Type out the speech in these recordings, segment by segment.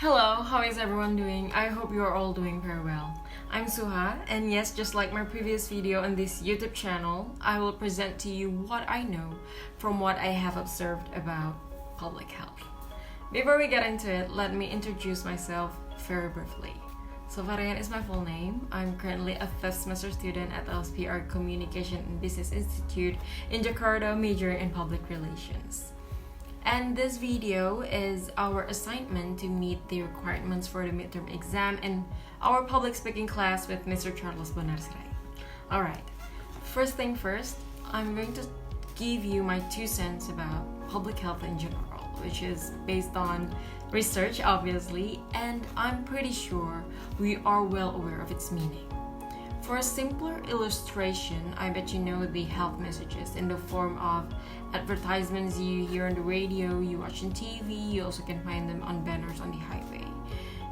Hello, how is everyone doing? I hope you are all doing very well. I'm Suha, and yes, just like my previous video on this YouTube channel, I will present to you what I know from what I have observed about public health. Before we get into it, let me introduce myself very briefly. So Farahian is my full name. I'm currently a 5th semester student at the PR Communication and Business Institute in Jakarta, majoring in public relations. And this video is our assignment to meet the requirements for the midterm exam in our public speaking class with Mr. Bonar Sirait. Alright, first thing first, I'm going to give you my 2 cents about public health in general, which is based on research obviously, and I'm pretty sure we are well aware of its meaning. For a simpler illustration, I bet you know the health messages in the form of advertisements you hear on the radio, you watch on TV, you also can find them on banners on the highway.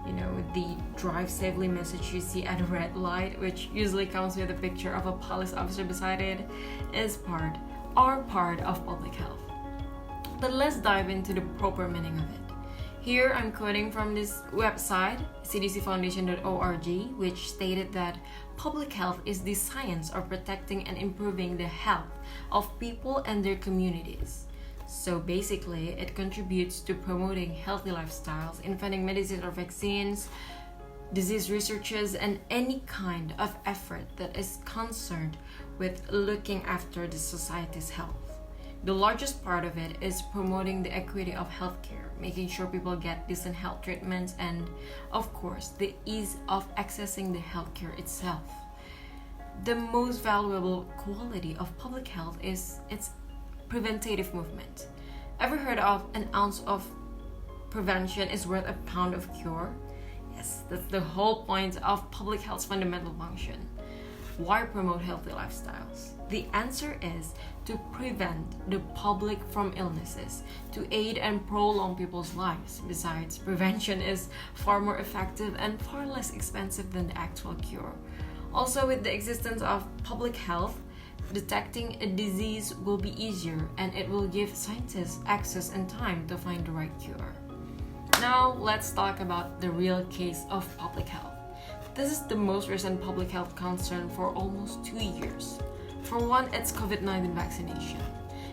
You know, the drive safely message you see at a red light, which usually comes with a picture of a police officer beside it, is part of public health. But let's dive into the proper meaning of it. Here I'm quoting from this website, cdcfoundation.org, which stated that public health is the science of protecting and improving the health of people and their communities. So basically, it contributes to promoting healthy lifestyles, inventing medicines or vaccines, disease researches, and any kind of effort that is concerned with looking after the society's health. The largest part of it is promoting the equity of healthcare, making sure people get decent health treatments, and of course, the ease of accessing the healthcare itself. The most valuable quality of public health is its preventative movement. Ever heard of an ounce of prevention is worth a pound of cure? Yes, that's the whole point of public health's fundamental function. Why promote healthy lifestyles? The answer is to prevent the public from illnesses, to aid and prolong people's lives. Besides, prevention is far more effective and far less expensive than the actual cure. Also, with the existence of public health, detecting a disease will be easier, and it will give scientists access and time to find the right cure. Now, let's talk about the real case of public health. This is the most recent public health concern for almost 2 years. For one, it's COVID-19 vaccination.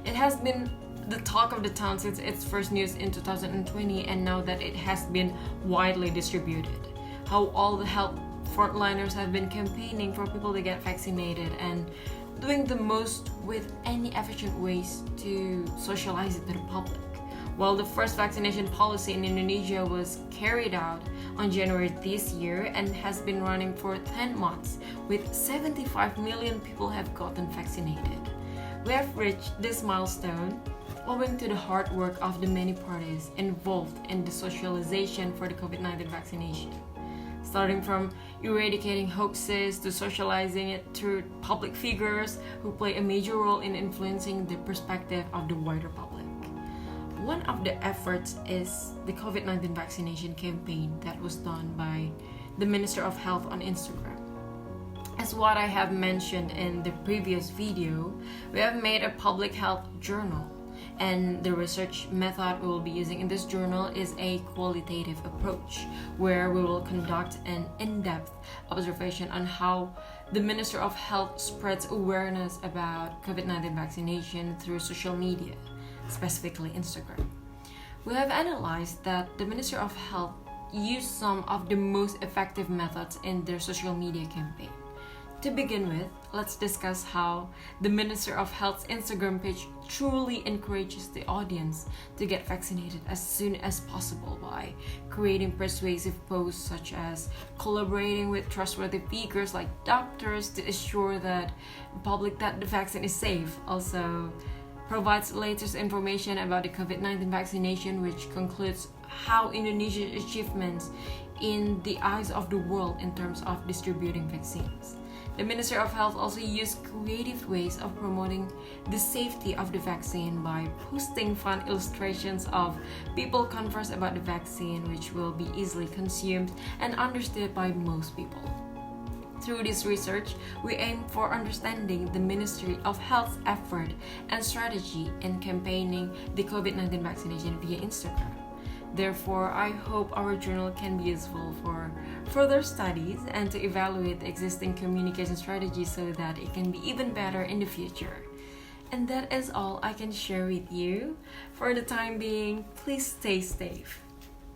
It has been the talk of the town since its first news in 2020, and now that it has been widely distributed. How all the health frontliners have been campaigning for people to get vaccinated and doing the most with any efficient ways to socialize it to the public. While the first vaccination policy in Indonesia was carried out on January this year and has been running for 10 months, with 75 million people have gotten vaccinated. We have reached this milestone owing to the hard work of the many parties involved in the socialization for the COVID-19 vaccination. Starting from eradicating hoaxes to socializing it through public figures who play a major role in influencing the perspective of the wider public. One of the efforts is the COVID-19 vaccination campaign that was done by the Minister of Health on Instagram. As what I have mentioned in the previous video, we have made a public health journal, and the research method we will be using in this journal is a qualitative approach, where we will conduct an in-depth observation on how the Minister of Health spreads awareness about COVID-19 vaccination through social media, specifically Instagram. We have analyzed that the Minister of Health used some of the most effective methods in their social media campaign. To begin with, let's discuss how the Minister of Health's Instagram page truly encourages the audience to get vaccinated as soon as possible by creating persuasive posts such as collaborating with trustworthy figures like doctors to assure that public that the vaccine is safe. Also, provides latest information about the COVID-19 vaccination, which concludes how Indonesia's achievements in the eyes of the world in terms of distributing vaccines. The Minister of Health also used creative ways of promoting the safety of the vaccine by posting fun illustrations of people converse about the vaccine, which will be easily consumed and understood by most people. Through this research, we aim for understanding the Ministry of Health's effort and strategy in campaigning the COVID-19 vaccination via Instagram. Therefore, I hope our journal can be useful for further studies and to evaluate the existing communication strategies so that it can be even better in the future. And that is all I can share with you. For the time being, please stay safe.